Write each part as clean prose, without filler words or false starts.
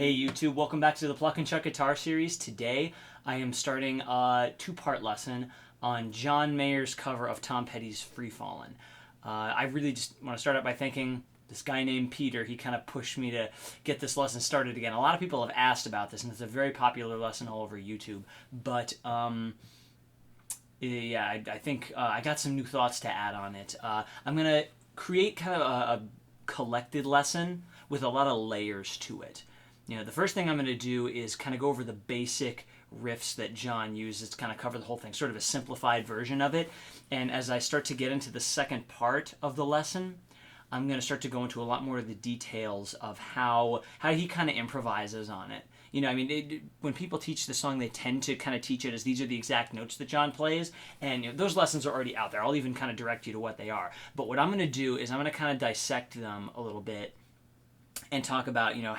Hey YouTube, welcome back to the Pluck and Chuck Guitar Series. Today I am starting a two-part lesson on John Mayer's cover of Tom Petty's Free Fallin'. I really just want to start out by thanking this guy named Peter. He kind of pushed me to get this lesson started again. A lot of people have asked about this, and it's a very popular lesson all over YouTube. But yeah, I think I got some new thoughts to add on it. I'm going to create kind of a collected lesson with a lot of layers to it. You know, the first thing I'm going to do is kind of go over the basic riffs that John uses to kind of cover the whole thing, sort of a simplified version of it. And as I start to get into the second part of the lesson, I'm going to start to go into a lot more of the details of how he kind of improvises on it. You know, I mean, when people teach the song, they tend to kind of teach it as these are the exact notes that John plays, and you know, those lessons are already out there. I'll even kind of direct you to what they are. But what I'm going to do is I'm going to kind of dissect them a little bit and talk about, you know,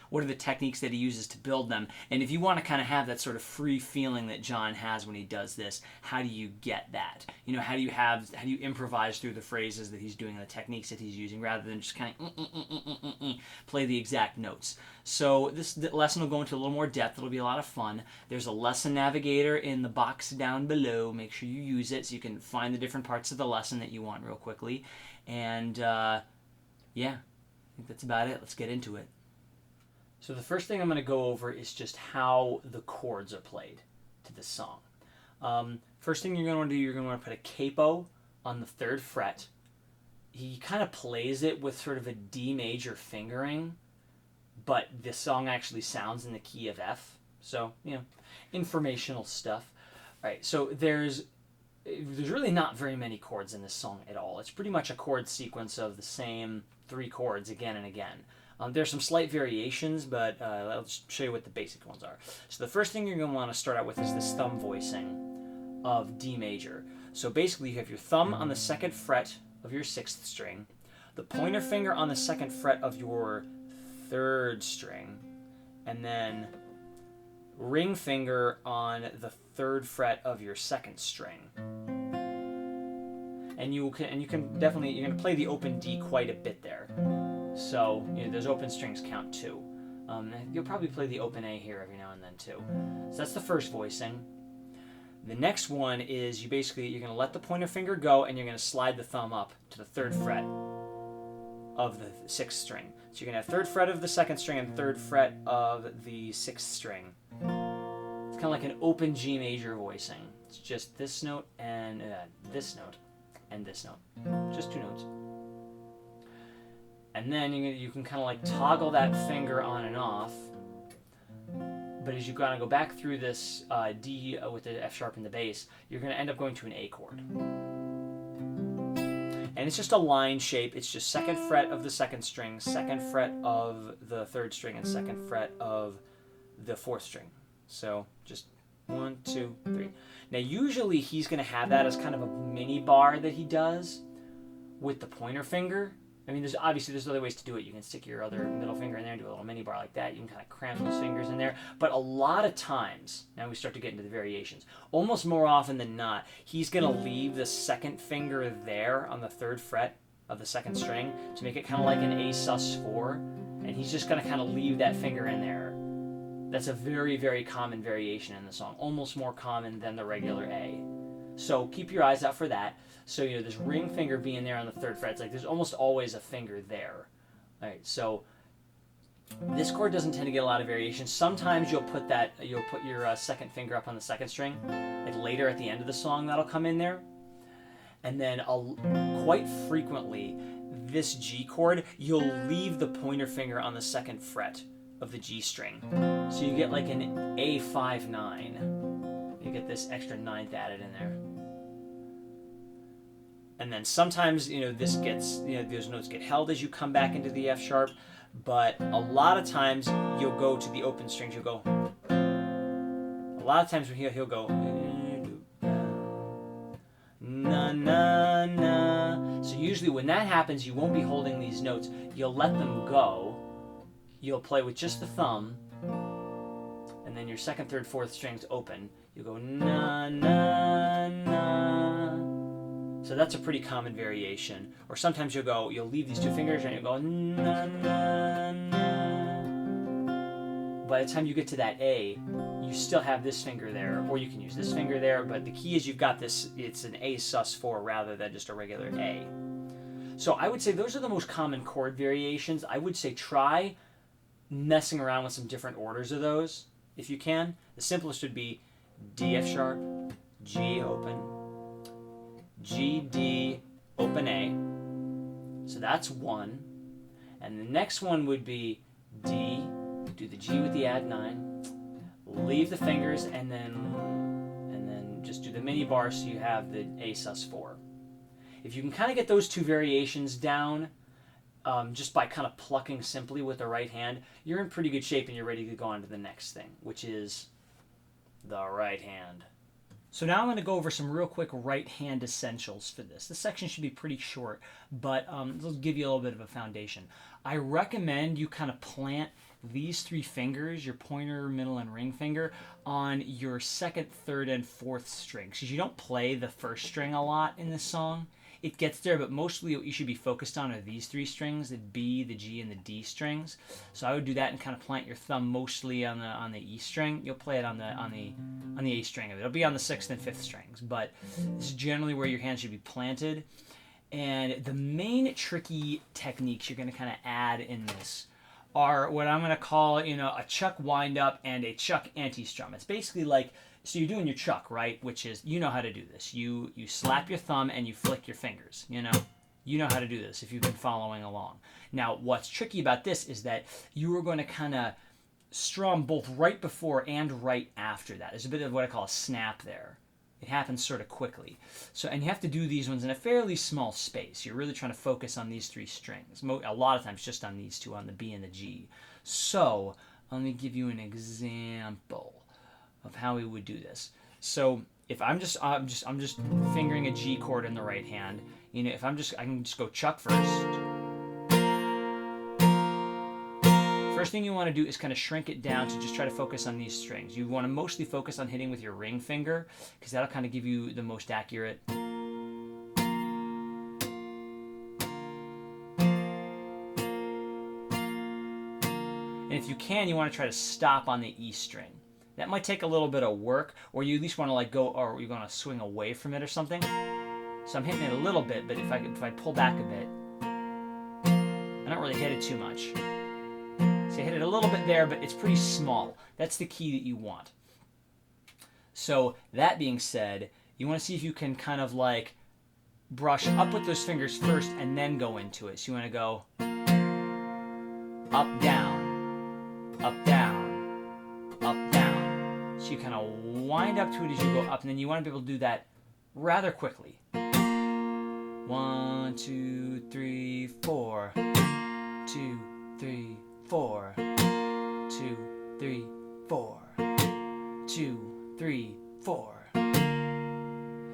what are the techniques that he uses to build them. And if you want to kind of have that sort of free feeling that John has when he does this, how do you get that? You know, how do you improvise through the phrases that he's doing, the techniques that he's using, rather than just kind of play the exact notes. So this lesson will go into a little more depth. It'll be a lot of fun. There's a lesson navigator in the box down below. Make sure you use it so you can find the different parts of the lesson that you want real quickly. And yeah, I think that's about it. Let's get into it. So the first thing I'm going to go over is just how the chords are played to this song. First thing you're going to want to do, you're going to want to put a capo on the 3rd fret. He kind of plays it with sort of a D major fingering, but this song actually sounds in the key of F. So, you know, informational stuff. All right, so there's really not very many chords in this song at all. It's pretty much a chord sequence of the same 3 chords again and again. There's some slight variations, but I'll just show you what the basic ones are. So the first thing you're going to want to start out with is this thumb voicing of D major. So basically you have your thumb on the 2nd fret of your 6th string, the pointer finger on the 2nd fret of your 3rd string, and then ring finger on the 3rd fret of your 2nd string. And you can definitely, you're going to play the open D quite a bit there. So, you know, those open strings count too. You'll probably play the open A here every now and then too. So that's the first voicing. The next one is you're going to let the pointer finger go and you're going to slide the thumb up to the 3rd fret of the 6th string. So you're going to have 3rd fret of the 2nd string and 3rd fret of the 6th string. It's kind of like an open G major voicing. It's just this note and this note and this note. Just 2 notes. And then you can kind of like toggle that finger on and off. But as you kind of go back through this D with the F sharp in the bass, you're going to end up going to an A chord. And it's just a line shape. It's just 2nd fret of the 2nd string, 2nd fret of the 3rd string, and 2nd fret of the 4th string. So just 1, 2, 3. Now usually he's going to have that as kind of a mini bar that he does with the pointer finger. I mean, there's other ways to do it. You can stick your other middle finger in there and do a little mini bar like that. You can kind of cram those fingers in there. But a lot of times, now we start to get into the variations, almost more often than not, he's going to leave the 2nd finger there on the 3rd fret of the 2nd string to make it kind of like an A sus4. And he's just going to kind of leave that finger in there. That's a very, very common variation in the song. Almost more common than the regular A. So keep your eyes out for that. So, you know, this ring finger being there on the 3rd fret, it's like there's almost always a finger there. All right, so this chord doesn't tend to get a lot of variation. Sometimes you'll put your 2nd finger up on the 2nd string, like later at the end of the song that'll come in there. And then quite frequently, this G chord, you'll leave the pointer finger on the 2nd fret of the G string. So you get like an A5-9. You get this extra 9th added in there. And then sometimes, you know, this gets, you know, those notes get held as you come back into the F sharp, but a lot of times you'll go to the open strings. You'll go. A lot of times he'll go. Na na na. So usually when that happens, you won't be holding these notes. You'll let them go. You'll play with just the thumb, and then your 2nd, 3rd, 4th strings open. You'll go na na na. So that's a pretty common variation. Or sometimes you'll leave these 2 fingers and you'll go na na na. by the time you get to that A, you still have this finger there, or you can use this finger there, but the key is you've got this, it's an A sus4 rather than just a regular A. So I would say those are the most common chord variations. I would say try messing around with some different orders of those if you can. The simplest would be D, F sharp, G open, G, D, open A. So that's one. And the next one would be D, do the G with the add 9, leave the fingers, and then just do the mini bar so you have the A sus4. If you can kind of get those two variations down just by kind of plucking simply with the right hand, you're in pretty good shape and you're ready to go on to the next thing, which is the right hand. So now I'm going to go over some real quick right hand essentials for this. This section should be pretty short, but it'll give you a little bit of a foundation. I recommend you kind of plant these three fingers, your pointer, middle, and ring finger, on your second, third, and fourth strings. Because you don't play the first string a lot in this song. It gets there, but mostly what you should be focused on are these three strings, the B, the G, and the D strings. So I would do that and kind of plant your thumb mostly on the E string. You'll play it on the A string of it. It'll be on the sixth and fifth strings, but this is generally where your hand should be planted. And the main tricky techniques you're going to kind of add in this are what I'm going to call, a chuck wind-up and a chuck antistrum. It's basically like, so you're doing your chuck, right? Which is, you know how to do this. You slap your thumb and you flick your fingers, You know how to do this if you've been following along. Now, what's tricky about this is that you are going to kind of strum both right before and right after that. There's a bit of what I call a snap there. It happens sort of quickly. So, and you have to do these ones in a fairly small space. You're really trying to focus on these three strings. A lot of times just on these two, on the B and the G. So, let me give you an example of how we would do this. So, if I'm just fingering a G chord in the right hand, if I can just go chuck first. First thing you want to do is kind of shrink it down to just try to focus on these strings. You want to mostly focus on hitting with your ring finger because that'll kind of give you the most accurate. And if you can, you want to try to stop on the E string. That might take a little bit of work, or you at least want to go, or you're going to swing away from it or something. So I'm hitting it a little bit, but if I pull back a bit, I don't really hit it too much. So I hit it a little bit there, but it's pretty small. That's the key that you want. So that being said, you want to see if you can kind of like brush up with those fingers first and then go into it. So you want to go up, down, up, down, up, down. So you kind of wind up to it as you go up, and then you want to be able to do that rather quickly. 1, 2, 3, 4. 2, 3, 4. 2, 3, 4. 2, 3, 4.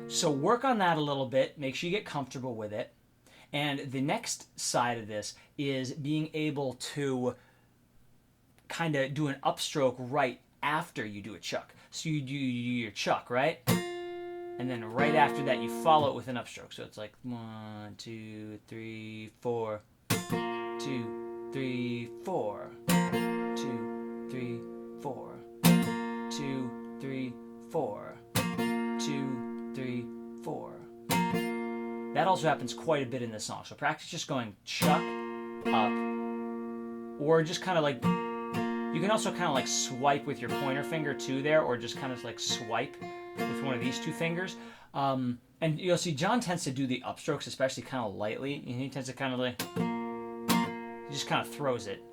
So work on that a little bit. Make sure you get comfortable with it. And the next side of this is being able to kind of do an upstroke right after you do a chuck. So you do your chuck, right? And then right after that, you follow it with an upstroke. So it's like 1, 2, 3, 4. 2, 3, 4. 2, 3, 4. 2, 3, 4. 2, 3, 4. That also happens quite a bit in this song. So practice just going chuck, up, or just kind of like, you can also kind of like swipe with your pointer finger too there, or just kind of like swipe with one of these two fingers. And you'll see John tends to do the upstrokes, especially kind of lightly. And he tends to kind of like, he just kind of throws it.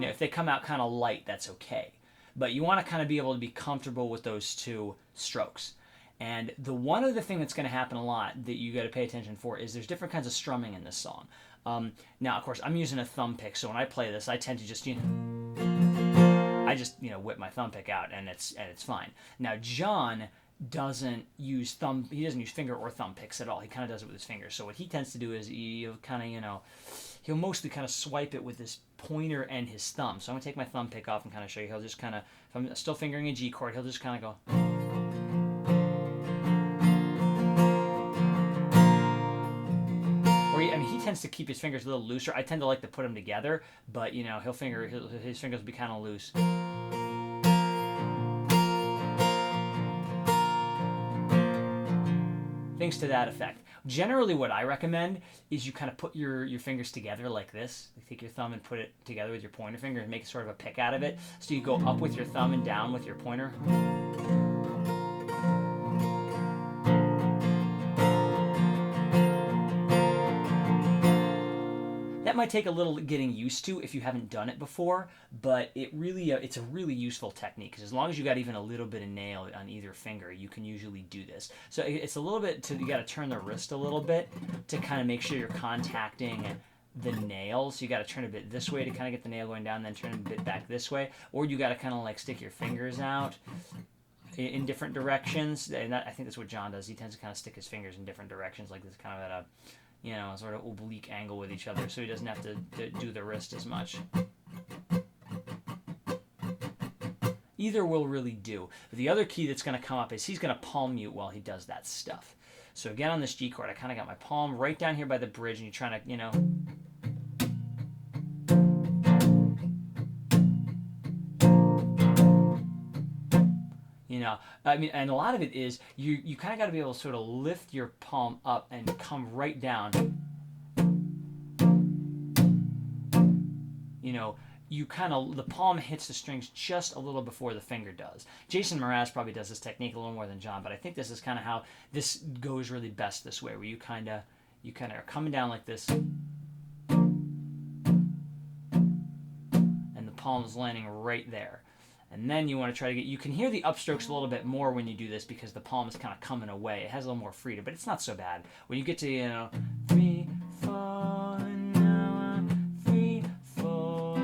If they come out kind of light, that's okay. But you want to kind of be able to be comfortable with those two strokes. And the one other thing that's going to happen a lot that you got to pay attention for is there's different kinds of strumming in this song. Now, of course, I'm using a thumb pick, so when I play this, I tend to just, whip my thumb pick out, and it's fine. Now, John doesn't use finger or thumb picks at all. He kind of does it with his fingers. So what he tends to do is he'll kind of, he'll mostly kind of swipe it with his pointer and his thumb. So I'm going to take my thumb pick off and kind of show you. He'll just kind of, if I'm still fingering a G chord, he'll just kind of go. He tends to keep his fingers a little looser. I tend to like to put them together, but you know, his fingers will be kind of loose. Things to that effect. Generally, what I recommend is you kind of put your fingers together like this. You take your thumb and put it together with your pointer finger and make sort of a pick out of it. So you go up with your thumb and down with your pointer. That might take a little getting used to if you haven't done it before, but it's a really useful technique, because as long as you got even a little bit of nail on either finger, you can usually do this. So it's a little bit you got to turn the wrist a little bit to kind of make sure you're contacting the nail. So you got to turn a bit this way to kind of get the nail going down, then turn a bit back this way, or you got to kind of like stick your fingers out in different directions. And I think that's what John does. He tends to kind of stick his fingers in different directions, like this, kind of at a, you know, sort of oblique angle with each other, so he doesn't have to do the wrist as much. Either will really do. But the other key that's going to come up is he's going to palm mute while he does that stuff. So again, on this G chord, I kind of got my palm right down here by the bridge, and you're trying to, you know, I mean, and a lot of it is you kind of got to be able to sort of lift your palm up and come right down. You know, you kind of, the palm hits the strings just a little before the finger does. Jason Mraz probably does this technique a little more than John, but I think this is kind of how this goes really best this way, where you kind of are coming down like this, and the palm is landing right there. And then you want to try to get, you can hear the upstrokes a little bit more when you do this, because the palm is kind of coming away. It has a little more freedom, but it's not so bad. When you get to, you know, 3, 4, 3, 4,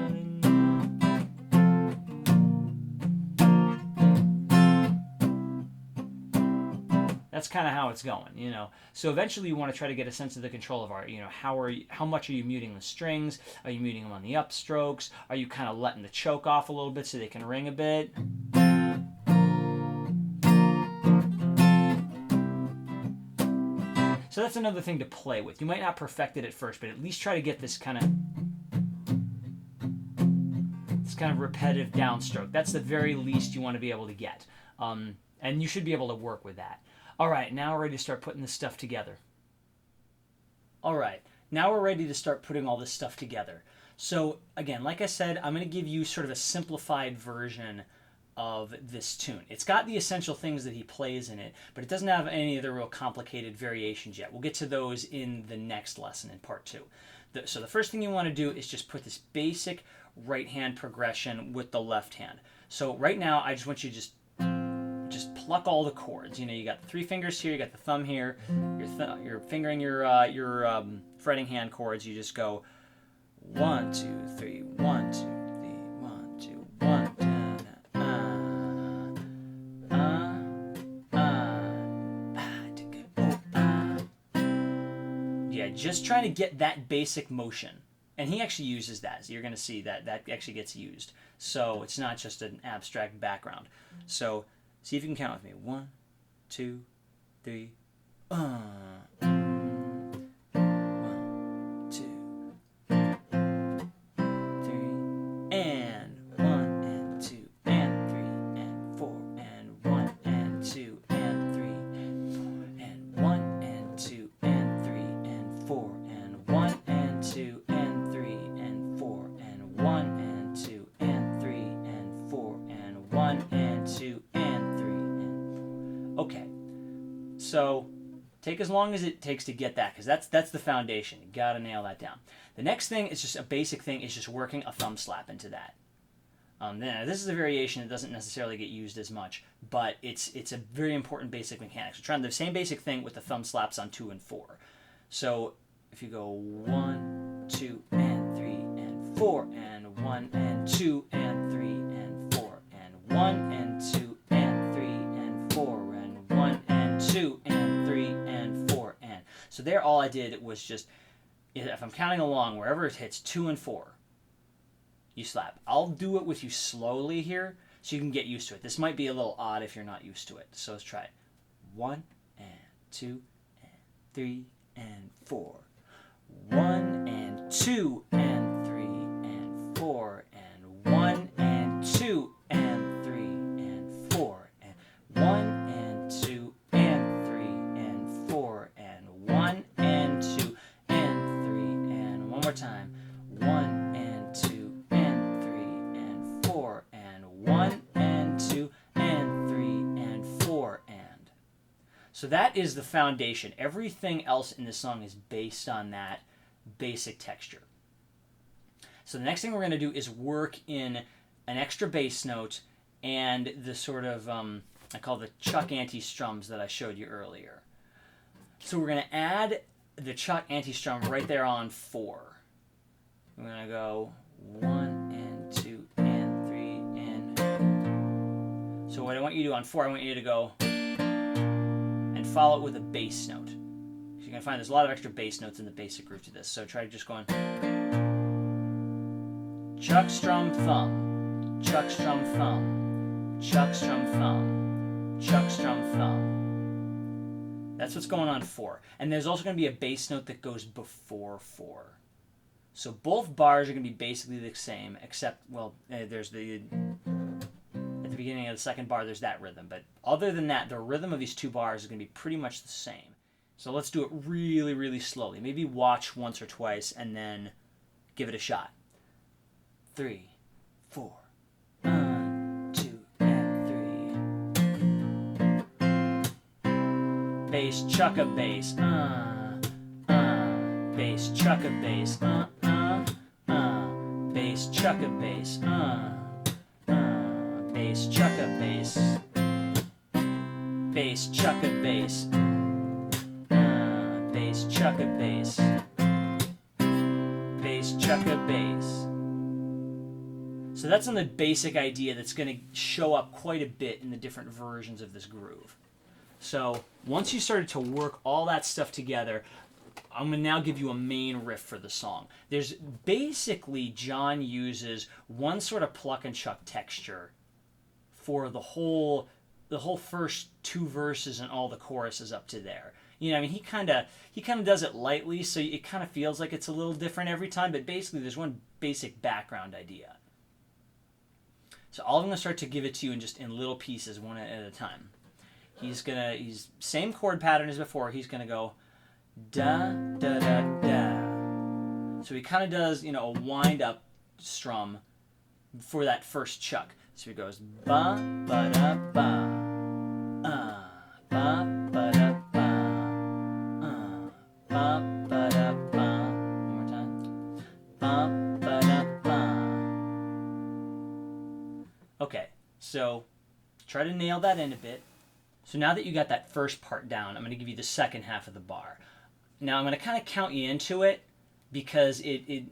that's kind of how it's going, you know. So eventually you want to try to get a sense of the control of you know, how much are you muting the strings? Are you muting them on the upstrokes? Are you kind of letting the choke off a little bit so they can ring a bit? So that's another thing to play with. You might not perfect it at first, but at least try to get this kind of repetitive downstroke. That's the very least you want to be able to get. And you should be able to work with that. All right, now we're ready to start putting this stuff together. All right, now we're ready to start putting all this stuff together. So again, like I said, I'm going to give you sort of a simplified version of this tune. It's got the essential things that he plays in it, but it doesn't have any of the real complicated variations yet. We'll get to those in the next lesson in part 2. So the first thing you want to do is just put this basic right hand progression with the left hand. So right now, I just want you to just pluck all the chords. You know, you got the 3 fingers here, you got the thumb here, you're fingering your fretting hand chords. You just go 1, 2, 3, 1, 2, 3, 1, 2, 1, 2. Yeah, just trying to get that basic motion. And he actually uses that. So you're going to see that actually gets used. So it's not just an abstract background. So see if you can count with me. 1, 2, 3. 1, 2, 3, and 1 and 2 and 3 and 4 and 1 and 2 and 3 and 1 and 2 and 3 and 4 and 1 and 2 and 3 and 4 and 1 and 2 and 3 and 4 and 1 and 2 and 3 and 4. Okay, so take as long as it takes to get that, because that's the foundation. You gotta nail that down. The next thing is just a basic thing, is just working a thumb slap into that. Then this is a variation that doesn't necessarily get used as much, but it's a very important basic mechanic. So trying the same basic thing with the thumb slaps on 2 and 4. So if you go 1, 2, and 3, and 4, and 1, and 2, and 3, and 4, and 1, and 2, and 3, and 4, and 1, and 2, and 3, and 4, and. So there all I did was just, if I'm counting along, wherever it hits 2 and 4, you slap. I'll do it with you slowly here so you can get used to it. This might be a little odd if you're not used to it. So let's try it. 1, and 2, and 3, and 4. 1 and 2 and 3 and 4 and 1 and 2 and 3 and 4 and 1 and 2 and 3 and 4 and 1 and 2 and 3 and one more time. 1 and 2 and 3 and 4 and 1 and 2 and 3 and 4 and. So that is the foundation. Everything else in the song is based on that basic texture. So the next thing we're going to do is work in an extra bass note and the sort of, I call the Chuck anti-strums that I showed you earlier. So we're going to add the Chuck anti-strum right there on 4. We're going to go 1 and 2 and 3 and... So what I want you to do on 4, I want you to go and follow it with a bass note. So you're going to find there's a lot of extra bass notes in the basic groove to this. So try just going Chuck, strum, thumb, Chuck, strum, thumb, Chuck, strum, thumb, Chuck, strum, thumb. That's what's going on 4. And there's also going to be a bass note that goes before 4. So both bars are going to be basically the same, except, well, there's the... At the beginning of the second bar, there's that rhythm. But other than that, the rhythm of these 2 bars is going to be pretty much the same. So let's do it really, really slowly. Maybe watch once or twice and then give it a shot. 3, 4, 1, 2, and 3. Bass, chuck a bass, bass, chuck a bass, bass, chuck a bass, bass, chuck a bass, bass, chuck a bass, bass, chuck a bass, bass, chuck a bass. So that's on the basic idea that's going to show up quite a bit in the different versions of this groove. So once you started to work all that stuff together, I'm going to now give you a main riff for the song. There's basically, John uses one sort of pluck and chuck texture for the whole first 2 verses and all the choruses up to there. You know, I mean, he kind of does it lightly, so it kind of feels like it's a little different every time, but basically there's one basic background idea. So I'm going to start to give it to you in little pieces, one at a time. He's same chord pattern as before. He's going to go da, da, da, da. So he kind of does, a wind-up strum for that first chuck. So he goes ba, ba, da, ba, ba, ba, da, ba, ba, ba, da, ba. One more time. Ba, ba, da, ba. Okay, so try to nail that in a bit. So now that you got that first part down, I'm going to give you the second half of the bar. Now I'm going to kind of count you into it because the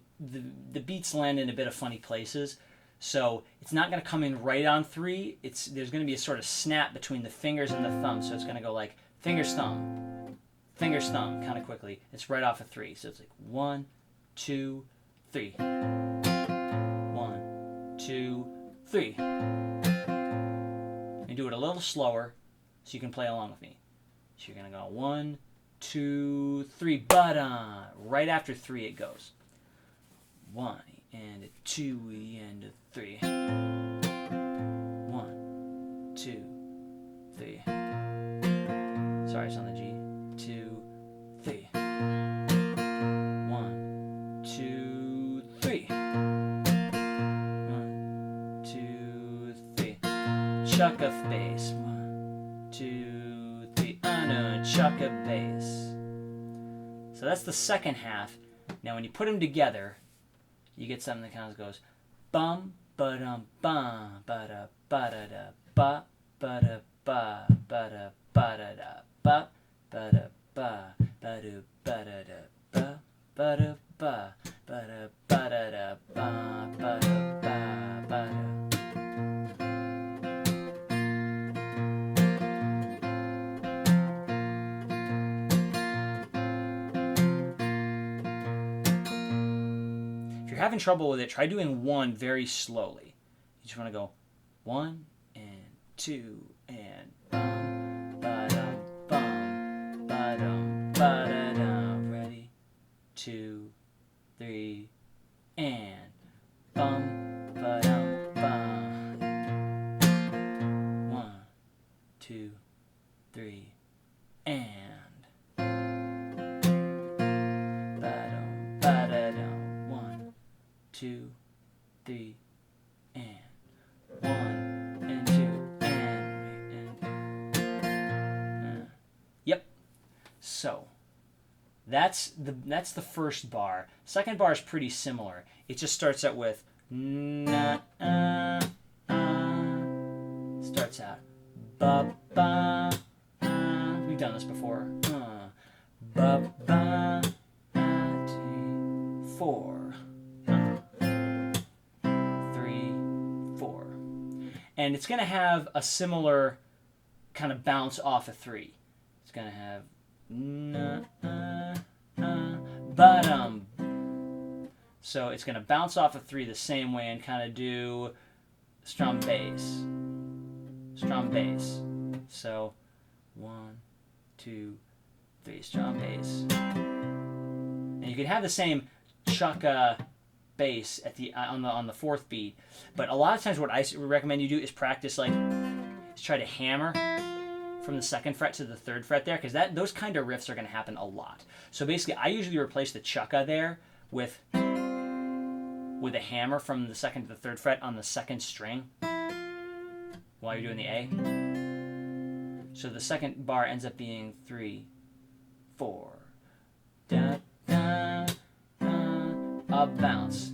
beats land in a bit of funny places. So it's not going to come in right on 3. There's going to be a sort of snap between the fingers and the thumb. So it's going to go like fingers, thumb, kind of quickly. It's right off of 3. So it's like 1, 2, 3. 1, 2, 3. You do it a little slower so you can play along with me. So you're going to go 1, 2, 3, but right after 3 it goes 1 and a 2 and a 3. 1, 2, 3. Sorry, it's on the G. 2, 3. 1, 2, 3. 1, 2, 3. Chuck a bass. 1, 2, 3. Chuck a bass. So that's the second half. Now when you put them together, you get something that kind of goes bum ba dum bum ba da ba da da ba ba da ba ba da ba da da ba ba da ba ba do ba da da ba ba da ba ba da ba da da ba ba da ba ba da. If you're having trouble with it, try doing 1 very slowly. You just want to go 1 and 2 and bum ba dum ba dum ba da dum. Ready? 2, 3, and bum ba dum bum. 1, 2, 3, and ba dum ba da dum. 1, 2, 3, and 1 and 2 and yep. So that's the first bar. Second bar is pretty similar. It just starts out with na starts out ba ba. We've done this before. Ba ba 2, 4 3 4, and it's gonna have a similar kind of bounce off of 3. It's gonna have na ba-dum. So it's gonna bounce off of 3 the same way and kind of do strum bass. Strum bass. So 1, 2, 3 strum bass. And you can have the same chukka bass at the on the fourth beat, but a lot of times what I recommend you do is practice try to hammer from the 2nd fret to the 3rd fret there, because those kind of riffs are going to happen a lot. So basically, I usually replace the chukka there with a hammer from the 2nd to the 3rd fret on the 2nd string while you're doing the A. So the 2nd bar ends up being 3, 4, da da da, a bounce.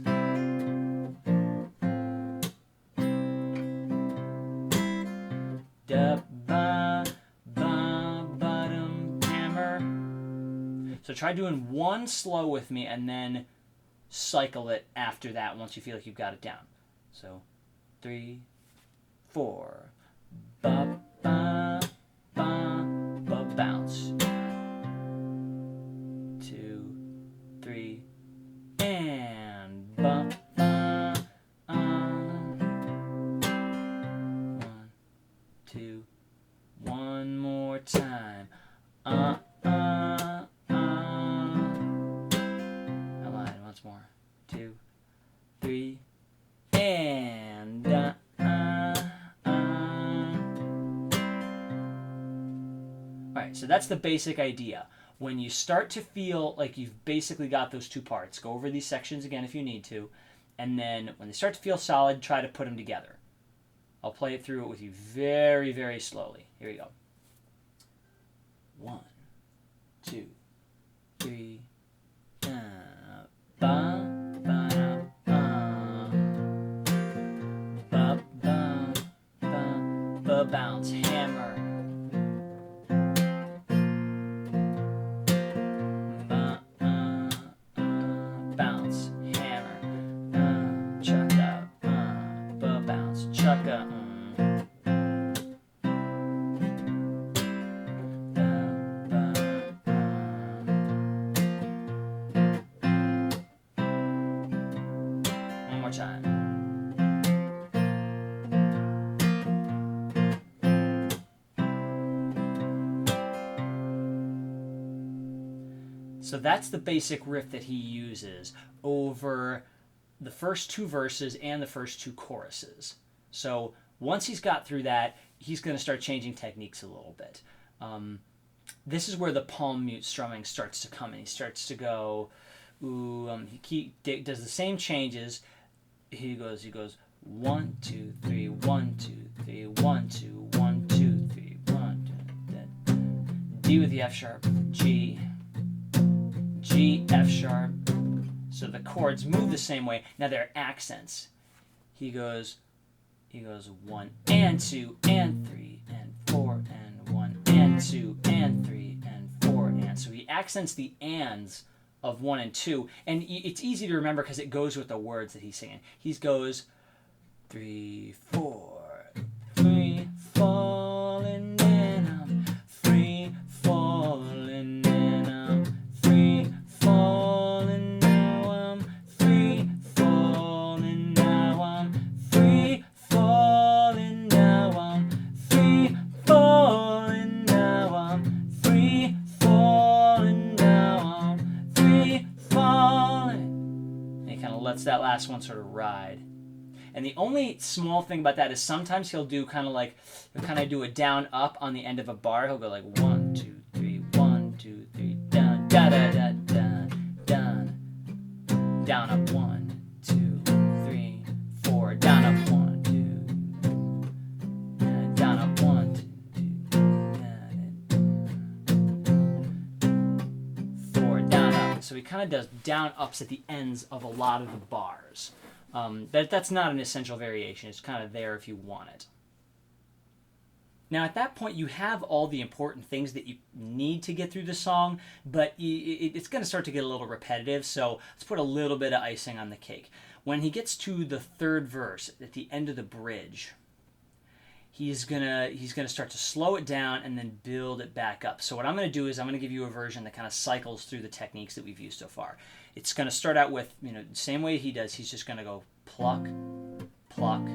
Da ba ba ba dum, hammer. So try doing one slow with me and then cycle it after that once you feel like you've got it down. So 3, 4, ba ba ba ba, bounce. 2, 3, and ba ba 1, 2, one more time. I lied once more. 2, 3, and Alright, so that's the basic idea. When you start to feel like you've basically got those 2 parts, go over these sections again if you need to, and then when they start to feel solid, try to put them together. I'll play it through it with you very, very slowly. Here we go. 1, 2, 3, ba ba ba ba ba ba, bounce, hammer. Bounce, hammer. Chukka, ba bounce, chukka. One more time. So that's the basic riff that he uses over the first 2 verses and the first 2 choruses. So once he's got through that, he's going to start changing techniques a little bit. This is where the palm mute strumming starts to come in. He starts to go, he does the same changes. He goes 1, 2, 3, 1, 2, 3, 1, 2, 1, 2, 3, 1, 2, D with the F sharp, G, F sharp. So the chords move the same way. Now they're accents. He goes 1 and 2 and 3 and 4 and 1 and 2 and 3 and 4 and. So he accents the ands of 1 and 2, and it's easy to remember because it goes with the words that he's singing. He goes 3, 4, 3, falling in 'em, 3, falling in 'em, 3, falling now 'em, 3, falling now 'em, 3, falling now 'em, 3, falling now 'em, 3, falling now 'em, 3, falling. lets that last one sort of ride. And the only small thing about that is sometimes he'll do kind of like, he'll kind of do a down up on the end of a bar. He'll go like 1, 2, 3, 1, 2, 3, down, da da da down, down up 1, 2, 3, 4, down up 1, 2, down up 1, 2, 4, down up. So he kind of does down ups at the ends of a lot of the bars. That's not an essential variation. It's kind of there if you want it. Now at that point you have all the important things that you need to get through the song, but it's going to start to get a little repetitive, so let's put a little bit of icing on the cake. When he gets to the third verse at the end of the bridge, he's gonna start to slow it down and then build it back up. So what I'm going to do is I'm going to give you a version that kind of cycles through the techniques that we've used so far. It's going to start out with, the same way he does. He's just going to go pluck, pluck,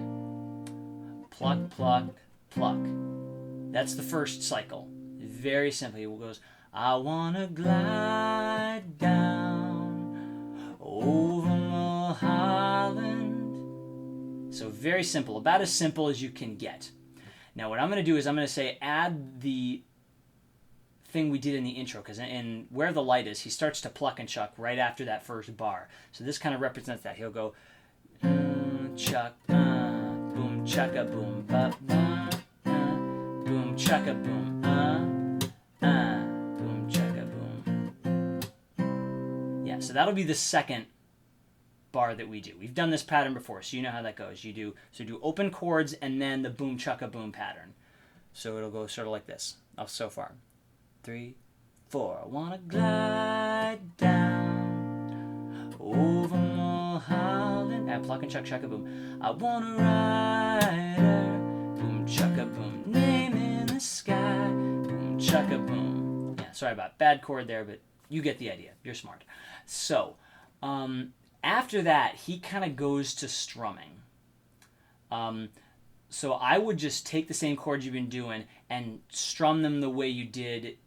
pluck, pluck, pluck. That's the first cycle. Very simply, it goes, I want to glide down over Mulholland. So very simple, about as simple as you can get. Now what I'm going to do is I'm going to say add the thing we did in the intro, because in Where the Light Is, he starts to pluck and chuck right after that first bar. So this kind of represents that. He'll go chuck, boom chugga boom ba ba, boom chugga boom boom chugga boom. Yeah, so that'll be the second bar that we do. We've done this pattern before, so you know how that goes. You do open chords and then the boom chugga boom pattern. So it'll go sort of like this. So far. 3, 4. I wanna glide down over Mulholland. And pluck and chuck, chugga boom. I wanna ride her. Boom chugga boom. Name in the sky. Boom chugga boom. Yeah, sorry about bad chord there, but you get the idea. You're smart. So, after that, he kind of goes to strumming. So I would just take the same chords you've been doing and strum them the way you did,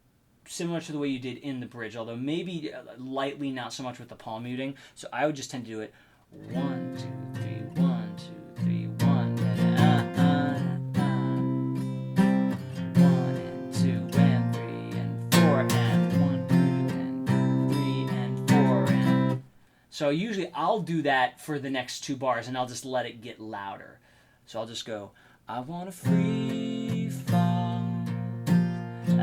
similar to the way you did in the bridge, although maybe lightly, not so much with the palm muting. So I would just tend to do it 1, 2, 3, 1, 2, 3, 1, 1 and 2 and 3 and 4 and 1 and 3 and 4 and. So usually I'll do that for the next 2 bars and I'll just let it get louder. So I'll just go, I want to free fall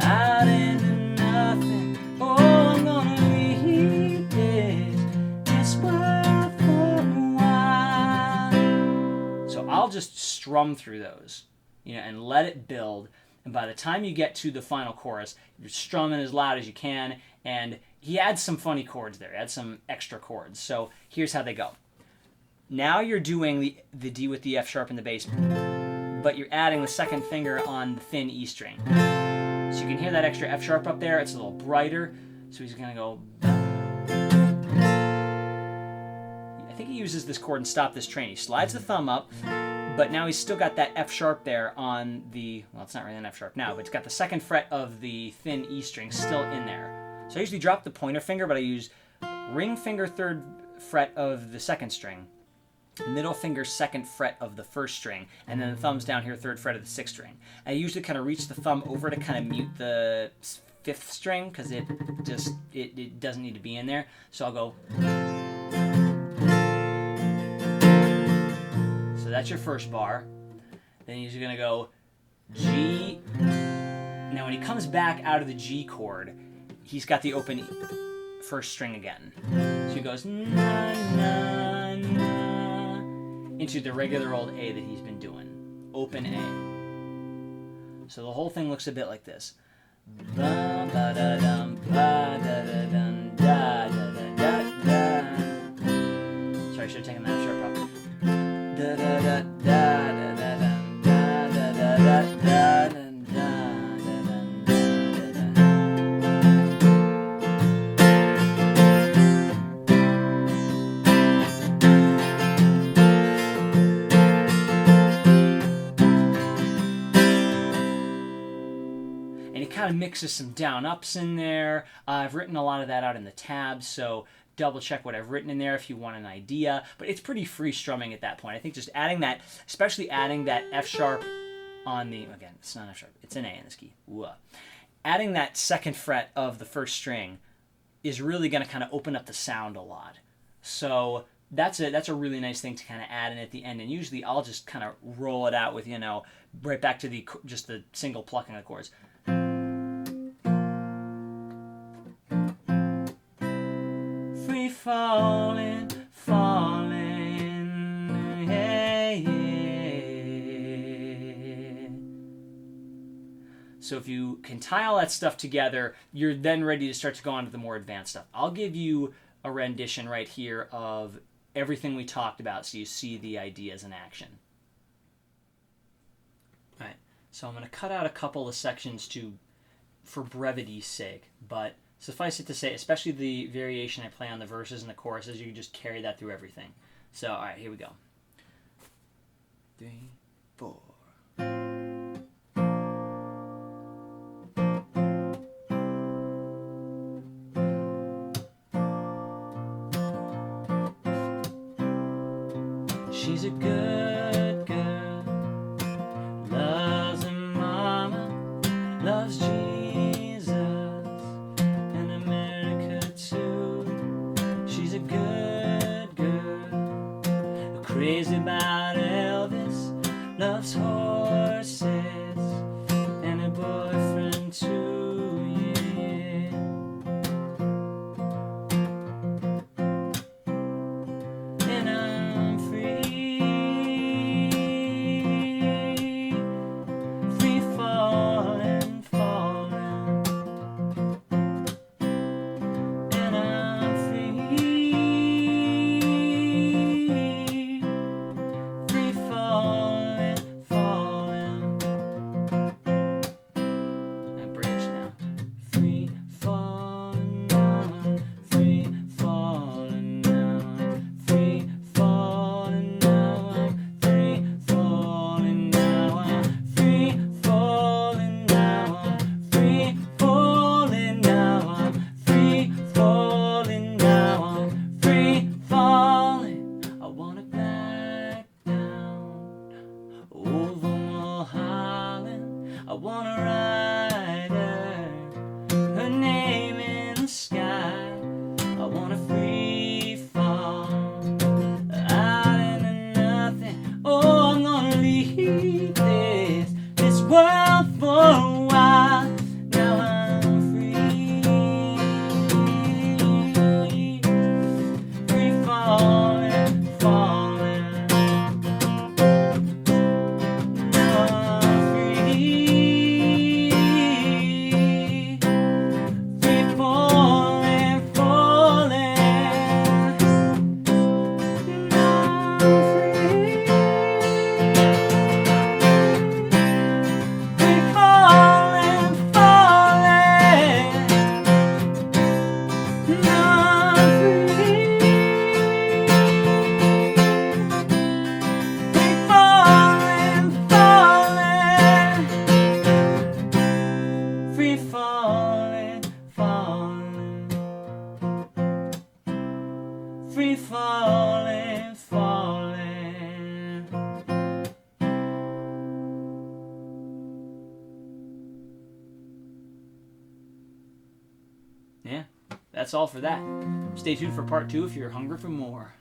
out into nothing. Oh, I'm gonna leave this world for a while. So I'll just strum through those, and let it build. And by the time you get to the final chorus, you're strumming as loud as you can. And he adds some funny chords there, adds some extra chords. So here's how they go. Now you're doing the D with the F sharp in the bass, but you're adding the second finger on the thin E string. So you can hear that extra F sharp up there. It's a little brighter. So he's going to go. I think he uses this chord in Stop This Train. He slides the thumb up, but now he's still got that F sharp there on the, well, it's not really an F sharp now, but it's got the second fret of the thin E string still in there. So I usually drop the pointer finger, but I use ring finger third fret of the second string, middle finger second fret of the first string, and then the thumb's down here third fret of the sixth string. I usually kind of reach the thumb over to kind of mute the fifth string because it doesn't need to be in there. So I'll go. So that's your first bar. Then he's going to go G. Now when he comes back out of the G chord, he's got the open first string again. So he goes na na na into the regular old A that he's been doing. Open A. So the whole thing looks a bit like this. Ba ba da dum ba da da dum da da da da da. Sorry, I should have taken that sharp up. Da da da da da da dum da da da da da da. Kind of mixes some down ups in there. I've written a lot of that out in the tabs, so double check what I've written in there if you want an idea, but it's pretty free strumming at that point. I think just adding that, especially adding that F sharp on the, again, it's not F sharp, it's an A in this key. Whoa. Adding that second fret of the first string is really going to kind of open up the sound a lot. So that's a really nice thing to kind of add in at the end, and usually I'll just kind of roll it out with, you know, right back to just the single plucking of chords. Free falling, falling, yeah, yeah. So if you can tie all that stuff together, you're then ready to start to go on to the more advanced stuff. I'll give you a rendition right here of everything we talked about so you see the ideas in action. All right, so I'm going to cut out a couple of sections for brevity's sake, but suffice it to say, especially the variation I play on the verses and the choruses, you can just carry that through everything. So, all right, here we go. 3, 4. She's a good girl, loves her mama, loves Jesus and America too. She's a good girl, crazy about Elvis, loves horses and a boyfriend too, yeah. And I'm free, free falling, falling. And I'm free, free falling, falling. And bridge now. Free falling now, free falling now, free falling now, free falling now, free falling now, free falling now, free falling now, free falling. I wanna back down over Mulholland. I wanna ride her name in the sky. I wanna free fall out into nothing. Oh, I'm gonna leave this world for a while. Now I'm free, free falling, falling. Now I'm free, free falling, falling. Now I'm free, free falling, falling. Now I'm free, free falling, falling. Free falling, falling. Free falling, falling. Yeah, that's all for that. Stay tuned for part 2 if you're hungry for more.